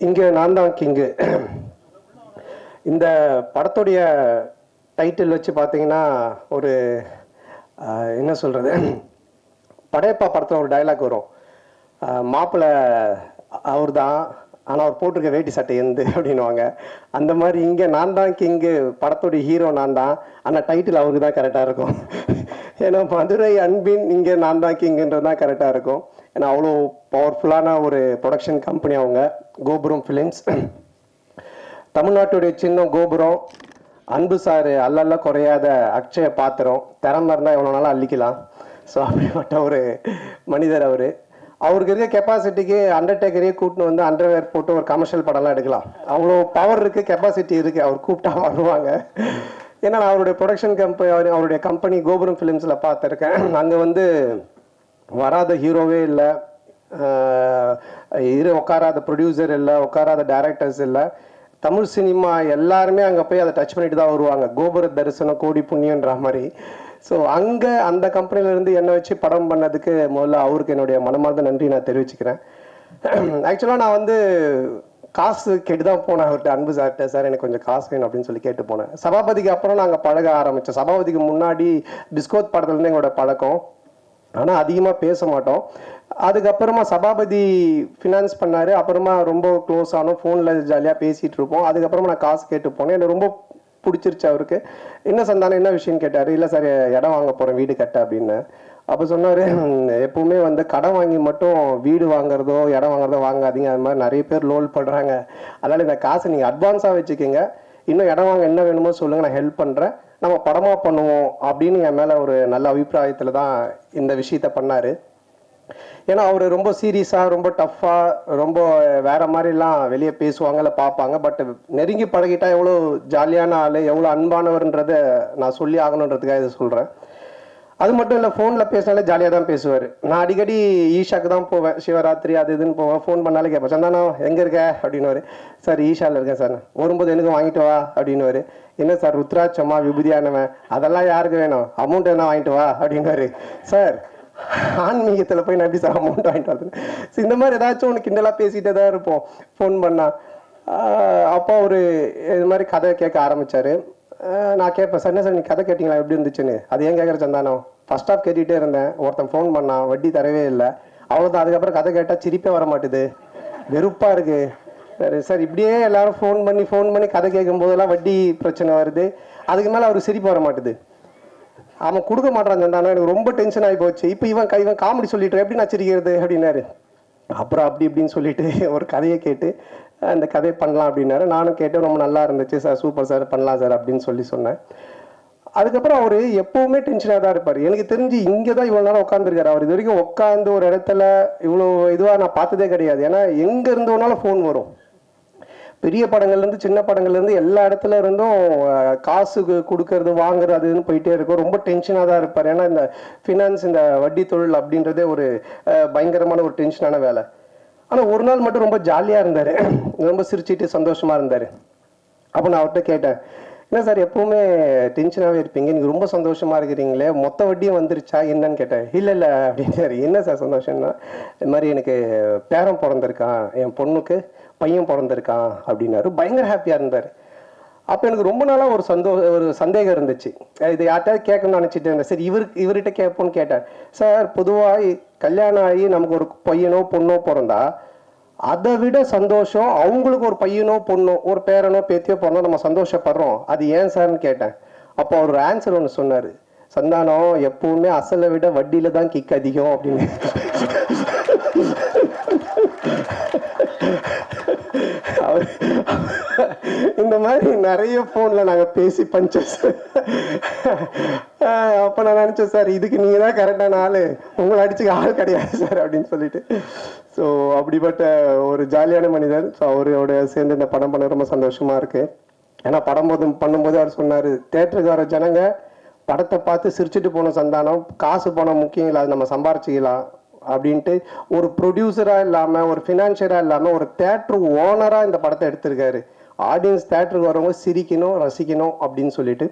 இங்கே நான் தான் கிங்கு. இந்த படத்துடைய டைட்டில் வச்சு பார்த்தீங்கன்னா ஒரு என்ன சொல்கிறது, படையப்பா படத்தில் ஒரு டைலாக் வரும், மாப்பிள்ளை அவர் தான் ஆனால் அவர் போட்டிருக்க வேட்டி சட்டை எந்து அப்படின்வாங்க. அந்த மாதிரி இங்கே நான் தான் கிங்கு, படத்துடைய ஹீரோ நான் தான், ஆனால் டைட்டில் அவருக்கு தான் கரெக்டாக இருக்கும். ஏன்னா மதுரை அன்பின் இங்கே நான் தான் கிங்குன்றது தான் கரெக்டாக இருக்கும். ஏன்னா அவ்வளோ பவர்ஃபுல்லான ஒரு ப்ரொடக்ஷன் கம்பெனி அவங்க, கோபுரம் ஃபிலிம்ஸ். தமிழ்நாட்டுடைய சின்னம் கோபுரம், அன்பு சார் அல்லல்ல குறையாத அக்ஷய பாத்திரம், திறமை இருந்தால் எவ்வளோ நாளும் அள்ளிக்கலாம். ஸோ அப்படிப்பட்ட ஒரு மனிதர் அவர். அவருக்கு இருக்க கெப்பாசிட்டிக்கு அண்டர்டேக்கரையே கூட்டின்னு வந்து அண்டர்வேர் போட்டு ஒரு கமர்ஷியல் படம்லாம் எடுக்கலாம். அவ்வளோ பவர் இருக்குது, கெப்பாசிட்டி இருக்குது. அவர் கூப்பிட்டா வருவாங்க. ஏன்னா நான் அவருடைய ப்ரொடக்ஷன் கம்பெனி, அவருடைய கம்பெனி கோபுரம் ஃபிலிம்ஸில் பார்த்துருக்கேன். அங்கே வந்து வராத ஹீரோவே இல்லை, உட்காராத ப்ரொடியூசர் இல்லை, உட்காராத டைரக்டர்ஸ் இல்லை. தமிழ் சினிமா எல்லாருமே அங்கே போய் அதை டச் பண்ணிட்டு தான் வருவாங்க. கோபுர தரிசனம் கோடி புண்ணியன்ற மாதிரி. ஸோ அங்கே அந்த கம்பெனிலேருந்து என்னை வச்சு படம் பண்ணதுக்கு முதல்ல அவருக்கு என்னுடைய மனமார்ந்த நன்றி நான் தெரிவிச்சுக்கிறேன். ஆக்சுவலாக நான் வந்து காசு கேட்டு தான் போனேன் அவர்கிட்ட, அன்பு சார்கிட்ட. சார் எனக்கு கொஞ்சம் காசு வேணும் அப்படின்னு சொல்லி கேட்டு போனேன். சபாபதிக்கு அப்புறம் நாங்கள் பழக ஆரம்பித்தோம். சபாபதிக்கு முன்னாடி பிஸ்கோத் படத்துலேருந்து எங்களோட பழக்கம், ஆனால் அதிகமாக பேச மாட்டோம். அதுக்கப்புறமா சபாபதி ஃபினான்ஸ் பண்ணார், அப்புறமா ரொம்ப க்ளோஸ் ஆனோம், ஃபோனில் ஜாலியாக பேசிகிட்டு இருப்போம். அதுக்கப்புறமா நான் காசு கேட்டு போனேன். எனக்கு ரொம்ப பிடிச்சிருச்சு அவருக்கு. என்ன சந்தானம் என்ன விஷயம்னு கேட்டார். இல்லை சார் இடம் வாங்க போகிறேன் வீடு கட்ட அப்படின்னு. அப்போ சொன்னார், எப்பவுமே வந்து கடன் வாங்கி மட்டும் வீடு வாங்குறதோ இடம் வாங்குறதோ வாங்காதீங்க, அது மாதிரி நிறைய பேர் லோல் பண்ணுறாங்க. அதனால் இந்த காசை நீங்கள் அட்வான்ஸாக வச்சுக்கோங்க, இன்னும் இடம் வாங்க என்ன வேணுமோ சொல்லுங்கள், நான் ஹெல்ப் பண்ணுறேன், நம்ம படமாக பண்ணுவோம் அப்படின்னு என் மேலே ஒரு நல்ல அபிப்பிராயத்தில் தான் இந்த விஷயத்த பண்ணார். ஏன்னா அவர் ரொம்ப சீரியஸாக, ரொம்ப டஃப்பாக, ரொம்ப வேற மாதிரிலாம் வெளியே பேசுவாங்க, இல்லை பார்ப்பாங்க. பட் நெருங்கி பழகிட்டா எவ்வளோ ஜாலியான ஆள், எவ்வளோ அன்பானவர்ன்றதை நான் சொல்லி ஆகணுன்றதுக்காக இதை சொல்கிறேன். அது மட்டும் இல்லை, ஃபோனில் பேசினாலே ஜாலியாக தான் பேசுவார். நான் அடிக்கடி ஈஷாக்கு தான் போவேன், சிவராத்திரி அது இதுன்னு போவேன். ஃபோன் பண்ணாலே கேட்பேன், சந்தானம் எங்கே இருக்க அப்படின்னுவார். சார் ஈஷாவில் இருக்கேன் சார். வரும்போது எனக்கு வாங்கிட்டு வா அப்படின்னுவார். என்ன சார் ருத்ராட்சமா விபூதியானவன், அதெல்லாம் யாருக்கு வேணும், அமௌண்ட் என்ன வாங்கிட்டு வா அப்படின்னுவார். சார் ஆன்மீகத்தில் போய் நான் எப்படி சார் அமௌண்ட் வாங்கிட்டு வரது. ஸோ இந்த மாதிரி ஏதாச்சும் ஒன்று கிண்டலாக பேசிகிட்டே தான் இருப்போம் ஃபோன் பண்ணால். அப்போ ஒரு இது மாதிரி கதை கேட்க ஆரம்பித்தார். நான் கேட்பேன், சார் என்ன சார் நீங்கள் கதை கேட்டிங்களா, எப்படி இருந்துச்சுன்னு. அது ஏன் கேட்குற சந்தானம், ஃபர்ஸ்ட் ஆஃப் கேட்டுகிட்டே இருந்தேன், ஒருத்தன் ஃபோன் பண்ணான், வட்டி தரவே இல்லை, அவ்வளோதான். அதுக்கப்புறம் கதை கேட்டால் சிரிப்பே வர மாட்டுது, வெறுப்பாக இருக்குது. சரி சார், இப்படியே எல்லாரும் ஃபோன் பண்ணி கதை கேட்கும் போதெல்லாம் வட்டி பிரச்சனை வருது, அதுக்கு மேலே அவருக்கு சிரிப்பு வர மாட்டுது. அவன் கொடுக்க மாட்டான் சந்தானம், எனக்கு ரொம்ப டென்ஷன் ஆகி போச்சு. இப்போ இவன் காமெடி சொல்லிட்டு எப்படி நான் சிரிக்கிறது அப்படின்னாரு. அப்புறம் அப்படி இப்படின்னு சொல்லிட்டு ஒரு கதையை கேட்டு அந்த கதையை பண்ணலாம் அப்படின்னாரு. நானும் கேட்டு ரொம்ப நல்லா இருந்துச்சு சார், சூப்பர் சார், பண்ணலாம் சார் அப்படின்னு சொன்னேன். அதுக்கப்புறம் அவர் எப்பவுமே டென்ஷனாக தான் இருப்பார். எனக்கு தெரிஞ்சு இங்கே தான் இவ்வளோ நேரம் உட்காந்துருக்காரு. அவர் இது வரைக்கும் உட்காந்து ஒரு இடத்துல இவ்வளோ இதுவாக நான் பார்த்ததே கிடையாது. ஏன்னா எங்கே இருந்தோனாலும் ஃபோன் வரும், பெரிய படங்கள்லேருந்து சின்ன படங்கள்லேருந்து எல்லா இடத்துல இருந்தும் காசு கொடுக்கறது வாங்குறது அதுன்னு போயிட்டே இருக்கும். ரொம்ப டென்ஷனாக தான் இருப்பார். ஏன்னா இந்த ஃபினான்ஸ், இந்த வட்டி தொழில் அப்படின்றதே ஒரு பயங்கரமான ஒரு டென்ஷனான வேலை. ஆனால் ஒரு நாள் மட்டும் ரொம்ப ஜாலியாக இருந்தார், ரொம்ப சிரிச்சிட்டு சந்தோஷமாக இருந்தார். அப்போ நான் அவர்கிட்ட கேட்டேன், என்ன சார் எப்போவுமே டென்ஷனாகவே இருப்பீங்க, நீங்கள் ரொம்ப சந்தோஷமாக இருக்கிறீங்களே, மொத்த வட்டியும் வந்துருச்சா என்னன்னு கேட்டேன். இல்லை அப்படின்னாரு. என்ன சார் சந்தோஷம்னா, இது மாதிரி எனக்கு பேரன் பிறந்திருக்கான், என் பொண்ணுக்கு பையன் பிறந்திருக்கான் அப்படின்னாரு. பயங்கர ஹாப்பியாக இருந்தார். அப்போ எனக்கு ரொம்ப நாளாக ஒரு சந்தேகம் இருந்துச்சு. இது யார்ட்டாவது கேட்கணும்னு நினச்சிட்டு இருந்தேன். சரி இவர்கிட்ட கேட்போன்னு கேட்டேன். சார் பொதுவாக கல்யாணம் ஆகி நமக்கு ஒரு பையனோ பொண்ணோ பிறந்தா அதை விட சந்தோஷம் அவங்களுக்கு ஒரு பையனோ பொண்ணோ ஒரு பேரனோ பேத்தியோ பிறந்தா நம்ம சந்தோஷப்படுறோம், அது ஏன் சார்னு கேட்டேன். அப்போ அவர் ஆன்சர் ஒன்று சொன்னார், சந்தானம் எப்பவுமே அசலை விட வட்டியில தான் கிக் அதிகம் அப்படின்னு. இந்த மாதிரி நிறைய போன்ல நாங்க பேசி பஞ்சஸ். அப்ப நான் நினைச்சேன், சார் இதுக்கு நீங்க தான் கரெக்டான ஆளு, உங்களை அடிச்சுக்க ஆள் கிடையாது சார் அப்படின்னு சொல்லிட்டு. ஸோ அப்படிப்பட்ட ஒரு ஜாலியான மனிதர். ஸோ அவரோட சேர்ந்து இந்த படம் பண்ண ரொம்ப சந்தோஷமா இருக்கு. ஏன்னா பண்ணும்போது அவர் சொன்னாரு, தேட்டருக்கு வர ஜனங்க படத்தை பார்த்து சிரிச்சுட்டு போன சந்தானம், காசு பணம் முக்கியம் இல்லை, அது நம்ம சம்பாரிச்சிக்கலாம் அப்படின்ட்டு ஒரு ப்ரொடியூசராக இல்லாமல், ஒரு ஃபினான்ஷியராக இல்லாமல், ஒரு தேட்டர் ஓனராக இந்த படத்தை எடுத்திருக்காரு. ஆடியன்ஸ் தேட்டருக்கு வரவங்க சிரிக்கணும், ரசிக்கணும் அப்படின்னு சொல்லிட்டு.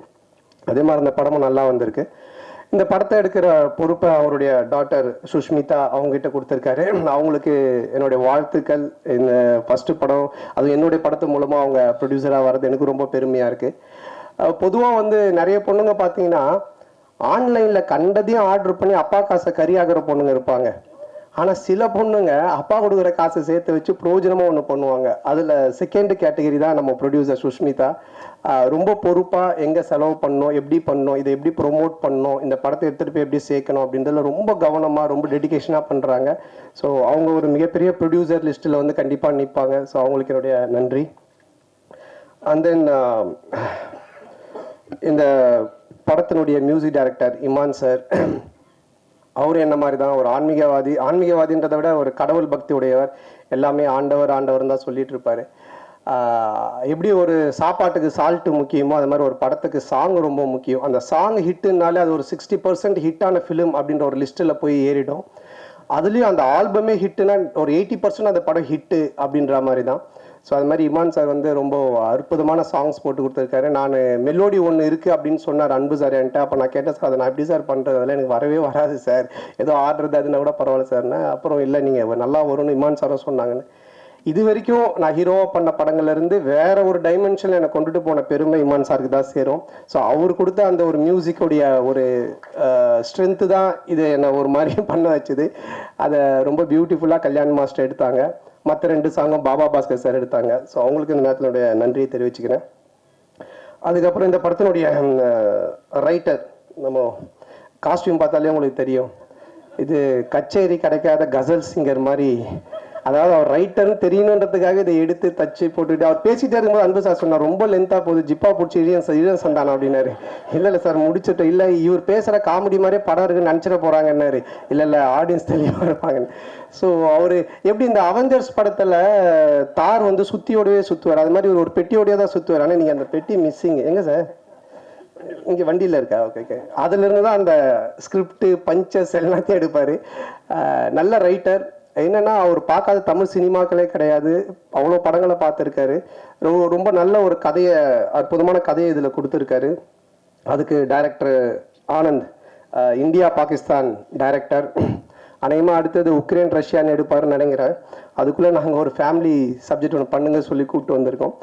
அதே மாதிரி இந்த படமும் நல்லா வந்திருக்கு. இந்த படத்தை எடுக்கிற பொறுப்பை அவருடைய டாட்டர் சுஷ்மிதா அவங்ககிட்ட கொடுத்துருக்காரு. அவங்களுக்கு என்னுடைய வாழ்த்துக்கள். இந்த ஃபர்ஸ்ட் படம் அது என்னுடைய படத்து மூலமாக அவங்க ப்ரொடியூசராக வர்றது எனக்கு ரொம்ப பெருமையாக இருக்குது. பொதுவாக வந்து நிறைய பொண்ணுங்க பார்த்தீங்கன்னா ஆன்லைனில் கண்டதையும் ஆர்டர் பண்ணி அப்பா காசை கறியாகிற பொண்ணுங்க இருப்பாங்க. ஆனால் சில பொண்ணுங்க அப்பா கொடுக்குற காசை சேர்த்து வச்சு பிரயோஜனமாக ஒன்று பண்ணுவாங்க. அதில் செகண்ட் கேட்டகரி தான் நம்ம ப்ரொடியூசர் சுஷ்மிதா. ரொம்ப பொறுப்பாக எங்கே செலவு பண்ணணும், எப்படி பண்ணணும், இதை எப்படி ப்ரொமோட் பண்ணணும், இந்த படத்தை எடுத்துகிட்டு போய் எப்படி சேர்க்கணும் அப்படின்றதுல ரொம்ப கவனமாக ரொம்ப டெடிக்கேஷனாக பண்ணுறாங்க. ஸோ அவங்க ஒரு மிகப்பெரிய ப்ரொடியூசர் லிஸ்ட்டில் வந்து கண்டிப்பாக நிற்பாங்க. ஸோ அவங்களுக்கு என்னுடைய நன்றி. அண்ட் தென் இந்த படத்தினுடைய மியூசிக் டைரக்டர் இமான் சார், அவர் என்ன மாதிரி தான் ஒரு ஆன்மீகவாதின்றதை விட ஒரு கடவுள் பக்தி உடையவர். எல்லாமே ஆண்டவர் ஆண்டவர் தான் சொல்லிட்டு இருப்பாரு. எப்படி ஒரு சாப்பாட்டுக்கு சால்ட்டு முக்கியமோ அது மாதிரி ஒரு படத்துக்கு சாங் ரொம்ப முக்கியம். அந்த சாங் ஹிட்டுனாலே அது ஒரு 60% ஹிட்டான ஃபிலிம் அப்படின்ற ஒரு லிஸ்ட்டில் போய் ஏறிடும். அதுலேயும் அந்த ஆல்பமே ஹிட்டுனா ஒரு 80% அந்த படம் ஹிட்டு அப்படின்ற மாதிரி தான். ஸோ அது மாதிரி இமான் சார் வந்து ரொம்ப அற்புதமான சாங்ஸ் போட்டு கொடுத்துருக்காரு. நான் மெலோடி ஒன்று இருக்குது அப்படின்னு சொன்னார் அன்பு சார் என்கிட்ட. அப்போ நான் கேட்டேன், சார் அதை நான் எப்படி சார் பண்ணுறது, அதெல்லாம் எனக்கு வரவே வராது சார், ஏதோ ஆடுறது அதுனா கூட பரவாயில்ல சார்னு. அப்புறம் இல்லை நீங்கள் நல்லா வரும்னு இமான் சாரும் சொன்னாங்கன்னு. இது வரைக்கும் நான் ஹீரோவாக பண்ண படங்கள்லேருந்து வேற ஒரு டைமென்ஷனில் என்னை கொண்டுட்டு போன பெருமை இமான் சாருக்கு தான் சேரும். ஸோ அவர் கொடுத்த அந்த ஒரு மியூசிக்குடைய ஒரு ஸ்ட்ரென்த்து தான் இது என்னை ஒரு மாதிரி பண்ண வச்சுது. அதை ரொம்ப பியூட்டிஃபுல்லாக கல்யாண் மாஸ்டர் எடுத்தாங்க. மற்ற 2 சாங்கும் பாபா பாஸ்கர் சார் எடுத்தாங்க. ஸோ அவங்களுக்கு இந்த நேரத்தினுடைய நன்றியை தெரிவிச்சுக்கிறேன். அதுக்கப்புறம் இந்த படத்தினுடைய ரைட்டர், நம்ம காஸ்டியூம் பார்த்தாலே உங்களுக்கு தெரியும், இது கச்சேரி கிடைக்காத கசல் சிங்கர் மாதிரி. அதாவது அவர் ரைட்டர்னு தெரியணுன்றதுக்காக இதை எடுத்து தச்சு போட்டுக்கிட்டு அவர் பேசிகிட்டே இருக்கும்போது அன்பு சார் சொன்னார், ரொம்ப லென்த்தாக போகுது, ஜிப்பா பிடிச்சி இழியன் சந்தானம் அப்படின்னாரு. இல்லை சார் முடிச்சுட்டு, இல்லை இவர் பேசுகிற காமெடி மாதிரியே படம் இருக்குன்னு நினச்சிட போகிறாங்கன்னாரு. இல்லை ஆடியன்ஸ் தெளிவாக இருப்பாங்கன்னு. ஸோ அவர் எப்படி இந்த அவெஞ்சர்ஸ் படத்தில் தார் வந்து சுற்றியோடவே சுற்றுவார், அது மாதிரி ஒரு பெட்டியோடய தான் சுற்றுவார். ஆனால் நீங்கள் அந்த பெட்டி மிஸ்ஸிங் எங்கே சார்? இங்கே வண்டியில் இருக்கா? ஓகே. அதுலேருந்து தான் அந்த ஸ்கிரிப்டு பஞ்சஸ் எல்லாத்தையும் எடுப்பார். நல்ல ரைட்டர். என்னன்னா அவர் பார்க்காத தமிழ் சினிமாக்களே கிடையாது, அவ்வளோ படங்களை பார்த்துருக்காரு. ரொம்ப நல்ல ஒரு கதையை, அற்புதமான கதையை இதில் கொடுத்துருக்காரு. அதுக்கு director Anand, India Pakistan director. அநேகமாக அடுத்தது உக்ரைன் ரஷ்யான்னு எடுப்பாருன்னு நினைக்கிறேன். அதுக்குள்ளே நாங்கள் ஒரு ஃபேமிலி சப்ஜெக்ட் ஒன்று பண்ணுங்க சொல்லி கூப்பிட்டு வந்திருக்கோம்.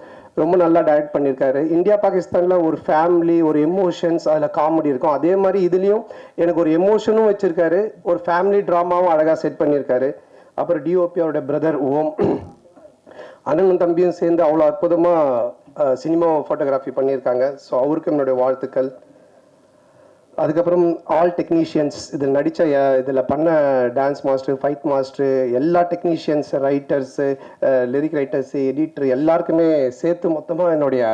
ரொம்ப நல்லா டைரக்ட் பண்ணியிருக்காரு. இந்தியா பாகிஸ்தானில் ஒரு ஃபேமிலி, ஒரு எமோஷன்ஸ், அதில் காமெடி இருக்கும். அதே மாதிரி இதுலேயும் எனக்கு ஒரு எமோஷனும் வச்சுருக்காரு, ஒரு ஃபேமிலி ட்ராமாவும் அழகாக செட் பண்ணியிருக்காரு. அப்புறம் டிஓபி அவருடைய பிரதர் ஓம், அண்ணனும் தம்பியும் சேர்ந்து அவ்வளோ அற்புதமாக சினிமா ஃபோட்டோகிராஃபி பண்ணியிருக்காங்க. ஸோ அவருக்கு என்னுடைய வாழ்த்துக்கள். அதுக்கப்புறம் ஆல் டெக்னீஷியன்ஸ், இதில் நடித்த இதில் பண்ண டான்ஸ் மாஸ்டர், ஃபைட் மாஸ்டர், எல்லா technicians, writers, lyric writers, editor எல்லாருக்குமே சேர்த்து மொத்தமாக என்னுடைய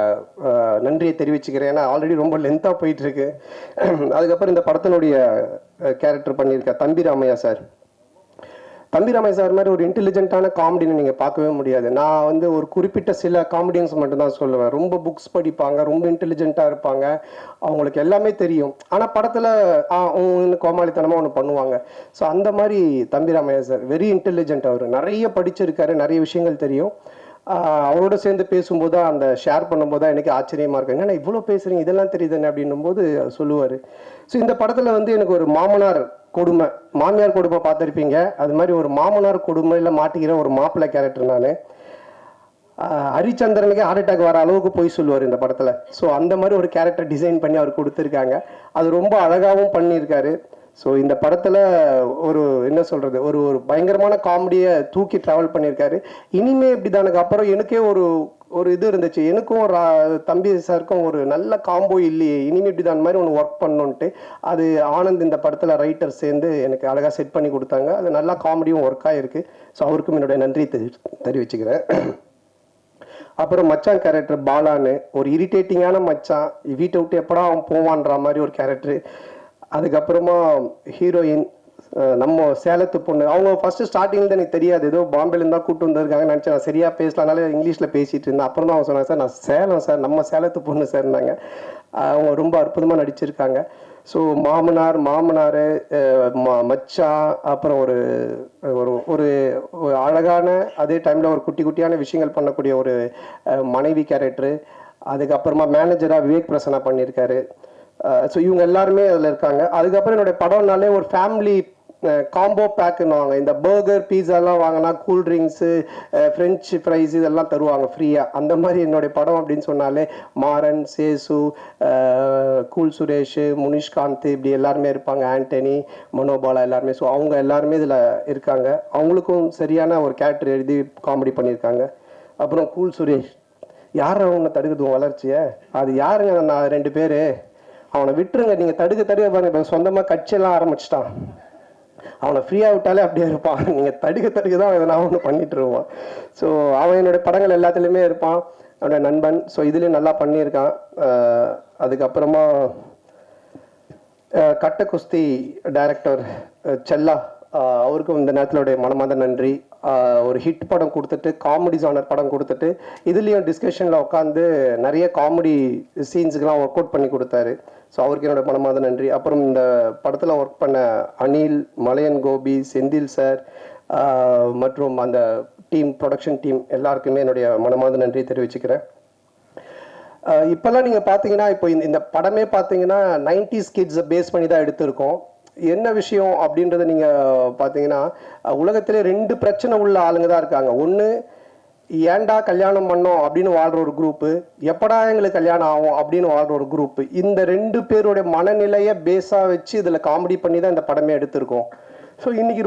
நன்றியை தெரிவிச்சுக்கிறேன். ஏன்னா ஆல்ரெடி ரொம்ப லென்த்தாக போயிட்டுருக்கு. அதுக்கப்புறம் இந்த படத்தினுடைய கேரக்டர் பண்ணியிருக்க தம்பி ராமையா சார். தம்பி ராமையா சார் மாதிரி ஒரு இன்டெலிஜென்ட்டான காமெடின்னு நீங்கள் பார்க்கவே முடியாது. நான் வந்து ஒரு குறிப்பிட்ட சில காமெடியன்ஸ் மட்டும்தான் சொல்லுவேன். ரொம்ப புக்ஸ் படிப்பாங்க, ரொம்ப இன்டெலிஜென்ட்டாக இருப்பாங்க, அவங்களுக்கு எல்லாமே தெரியும். ஆனால் படத்தில் கோமாளித்தனமாக ஒன்று பண்ணுவாங்க. ஸோ அந்த மாதிரி தம்பி ராமையா சார் வெரி இன்டெலிஜென்ட். அவர் நிறைய படிச்சிருக்காரு, நிறைய விஷயங்கள் தெரியும். அவரோட சேர்ந்து பேசும்போது தான், அந்த ஷேர் பண்ணும்போது தான் எனக்கு ஆச்சரியமாக இருக்குங்க, ஏன்னா இவ்வளோ பேசுகிறீங்க, இதெல்லாம் தெரியுதுன்னு அப்படின்னும் போது சொல்லுவார். ஸோ இந்த படத்தில் வந்து எனக்கு ஒரு மாமனார் கொடுமை, மாமியார் கொடுமை பார்த்துருப்பீங்க, அது மாதிரி ஒரு மாமனார் கொடுமையில் மாட்டிக்கிற ஒரு மாப்பிள்ளை கேரக்டர் நான். ஹரிச்சந்திரனுக்கே ஹார்ட் அட்டாக் வர அளவுக்கு போய் சொல்லுவார் இந்த படத்தில். ஸோ அந்த மாதிரி ஒரு கேரக்டர் டிசைன் பண்ணி அவர் கொடுத்துருக்காங்க. அது ரொம்ப அழகாகவும் பண்ணியிருக்காரு. ஸோ இந்த படத்தில் ஒரு என்ன சொல்கிறது, ஒரு ஒரு பயங்கரமான காமெடியை தூக்கி ட்ராவல் பண்ணியிருக்காரு. இனிமே இப்படி தானுக்கு அப்புறம் எனக்கே ஒரு இது இருந்துச்சு, எனக்கும் ஒரு தம்பி சாருக்கும் ஒரு நல்ல காம்போ இல்லையே, இனிமே இப்படி தான் மாதிரி ஒன்று ஒர்க் பண்ணணுன்ட்டு. அது ஆனந்த் இந்த படத்தில் ரைட்டர் சேர்ந்து எனக்கு அழகாக செட் பண்ணி கொடுத்தாங்க. அது நல்லா காமெடியும் ஒர்க் ஆகிருக்கு. ஸோ அவருக்கும் என்னுடைய நன்றி தெரிவிச்சுக்கிறேன். அப்புறம் மச்சான் கேரக்டர் பாலான்னு, ஒரு இரிட்டேட்டிங்கான மச்சான், வீட்டை விட்டு எப்படா அவன் போவான்ற மாதிரி ஒரு கேரக்டர். அதுக்கப்புறமா ஹீரோயின் நம்ம சேலத்து பொண்ணு, அவங்க ஃபர்ஸ்ட் ஸ்டார்டிங்ல எனக்கு தெரியாது, ஏதோ பாம்பேலேருந்து தான் கூப்பிட்டு வந்திருக்காங்க நினச்சேன். நான் சரியாக பேசலனால இங்கிலீஷில் பேசிகிட்டு இருந்தேன். அப்புறம் தான் அவங்க சொன்னாங்க, சார் நான் சேலம் சார், நம்ம சேலத்து பொண்ணு சார்னாங்க. அவங்க ரொம்ப அற்புதமாக நடிச்சிருக்காங்க. ஸோ மாமனார், மச்சான், அப்புறம் ஒரு ஒரு அழகான, அதே டைமில் ஒரு குட்டியான விஷயங்கள் பண்ணக்கூடிய ஒரு மனைவி கேரக்டரு. அதுக்கப்புறமா மேனேஜராக விவேக் பிரசன்னா பண்ணியிருக்காரு. ஸோ இவங்க எல்லாருமே அதில் இருக்காங்க. அதுக்கப்புறம் என்னுடைய படம்னாலே ஒரு ஃபேமிலி காம்போ பேக்குன்னுவாங்க. இந்த பர்கர் பீஸாலாம் வாங்கினா கூல்ட்ரிங்க்ஸு ஃப்ரெஞ்சு ஃப்ரைஸ் இதெல்லாம் தருவாங்க ஃப்ரீயாக. அந்த மாதிரி என்னுடைய படம் அப்படின்னு சொன்னாலே மாறன், சேசு, கூல் சுரேஷ், முனிஷ்காந்த் இப்படி எல்லாருமே இருப்பாங்க, ஆண்டனி, மனோபாலா எல்லாருமே. ஸோ அவங்க எல்லாருமே இதில் இருக்காங்க. அவங்களுக்கும் சரியான ஒரு கேரக்டர் எழுதி காமெடி பண்ணியிருக்காங்க. அப்புறம் கூல் சுரேஷ், யார் அவனை தடுக்குது வளர்ச்சியை? அது யாருங்க? நான் 2 பேர், அவனை விட்டுருங்க. நீங்கள் தடுக்க பாருங்க, இப்போ சொந்தமாக கட்சியெல்லாம் ஆரம்பிச்சிட்டான். அவனை ஃப்ரீயாக விட்டாலே அப்படியே இருப்பான். நீங்கள் தடுக்க தான் எதனா ஒன்று பண்ணிட்டு இருப்பான். ஸோ அவன் என்னுடைய படங்கள் எல்லாத்துலேயுமே இருப்பான், அவனோட நண்பன். ஸோ இதுலேயும் நல்லா பண்ணியிருக்கான். அதுக்கப்புறமா கட்ட குஸ்தி டைரக்டர் செல்லா, அவருக்கும் இந்த நேரத்திலுடைய மனமார்ந்த நன்றி. ஒரு ஹிட் படம் கொடுத்துட்டு, காமெடி ஜானர் படம் கொடுத்துட்டு, இதுலேயும் டிஸ்கஷனில் உட்காந்து நிறைய காமெடி சீன்ஸுக்கெலாம் ஒர்க் அவுட் பண்ணி கொடுத்தாரு. ஸோ அவருக்கு என்னோட மனமார்ந்த நன்றி. அப்புறம் இந்த படத்தில் ஒர்க் பண்ண அனில், மலையன் கோபி, செந்தில் சார் மற்றும் அந்த ப்ரொடக்ஷன் டீம் எல்லாருக்குமே என்னுடைய மனமார்ந்த நன்றி தெரிவிச்சுக்கிறேன். இப்போல்லாம் நீங்கள் பார்த்தீங்கன்னா, இப்போ இந்த படமே பார்த்தீங்கன்னா 90s கிட்ஸை பேஸ் பண்ணி தான் எடுத்திருக்கோம். என்ன விஷயம் அப்படின்றத நீங்கள் பார்த்தீங்கன்னா, உலகத்திலே 2 பிரச்சனை உள்ள ஆளுங்க தான் இருக்காங்க. ஒன்று, ஏன்டா கல்யாணம் பண்ணோம் அப்படின்னு வாழ்கிற ஒரு குரூப்பு, எப்படா எங்களுக்கு கல்யாணம் ஆகும் அப்படின்னு வாழ்கிற ஒரு குரூப்பு. இந்த 2 பேருடைய மனநிலையை பேஸாக வச்சு இதில் காமெடி பண்ணி தான் இந்த படமே எடுத்திருக்கோம். ஸோ இன்றைக்கி